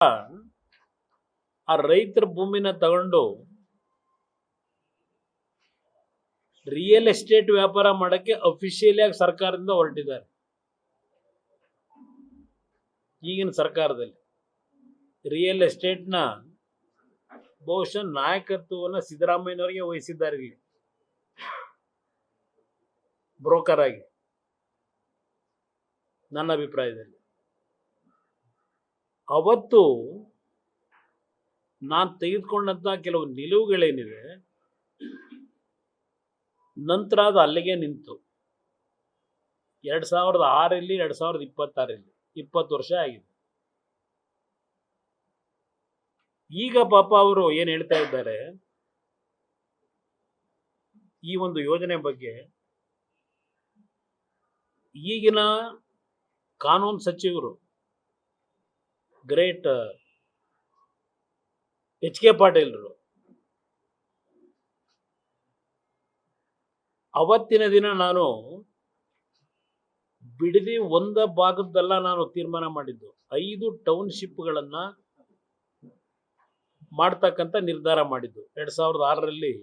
ಆ ರೈತರ ಭೂಮಿನ ತಗೊಂಡು ರಿಯಲ್ ಎಸ್ಟೇಟ್ ವ್ಯಾಪಾರ ಮಾಡಕ್ಕೆ ಅಫಿಷಿಯಲಿ ಆಗಿ ಸರ್ಕಾರದಿಂದ ಹೊರಟಿದ್ದಾರೆ. ಈಗಿನ ಸರ್ಕಾರದಲ್ಲಿ ರಿಯಲ್ ಎಸ್ಟೇಟ್ನ ಬಹುಶಃ ನಾಯಕತ್ವವನ್ನು ಸಿದ್ದರಾಮಯ್ಯನವರಿಗೆ ವಹಿಸಿದ್ದಾರೆ ಇಲ್ಲಿ ಬ್ರೋಕರ್ ಆಗಿ, ನನ್ನ ಅಭಿಪ್ರಾಯದಲ್ಲಿ. ಅವತ್ತು ನಾನು ತೆಗೆದುಕೊಂಡಂತ ಕೆಲವು ನಿಲುವುಗಳೇನಿದೆ, ನಂತರ ಅದು ಅಲ್ಲಿಗೆ ನಿಂತು 2006ರಲ್ಲಿ 2026ರಲ್ಲಿ 20 ವರ್ಷ ಆಗಿದೆ. ಈಗ ಪಾಪ ಅವರು ಏನು ಹೇಳ್ತಾ ಇದ್ದಾರೆ ಈ ಒಂದು ಯೋಜನೆ ಬಗ್ಗೆ, ಈಗಿನ ಕಾನೂನು ಸಚಿವರು ಗ್ರೇಟ್ HK ಪಾಟೀಲ್ರು ಅವತ್ತಿನ ದಿನ ನಾನು ಬಿಡದಿ ಒಂದ ಭಾಗದ್ದೆಲ್ಲ ನಾನು ತೀರ್ಮಾನ ಮಾಡಿದ್ದು 5 ಟೌನ್ಶಿಪ್ಗಳನ್ನ ಮಾಡ್ತಕ್ಕಂಥ ನಿರ್ಧಾರ ಮಾಡಿದ್ದು 2006ರಲ್ಲಿ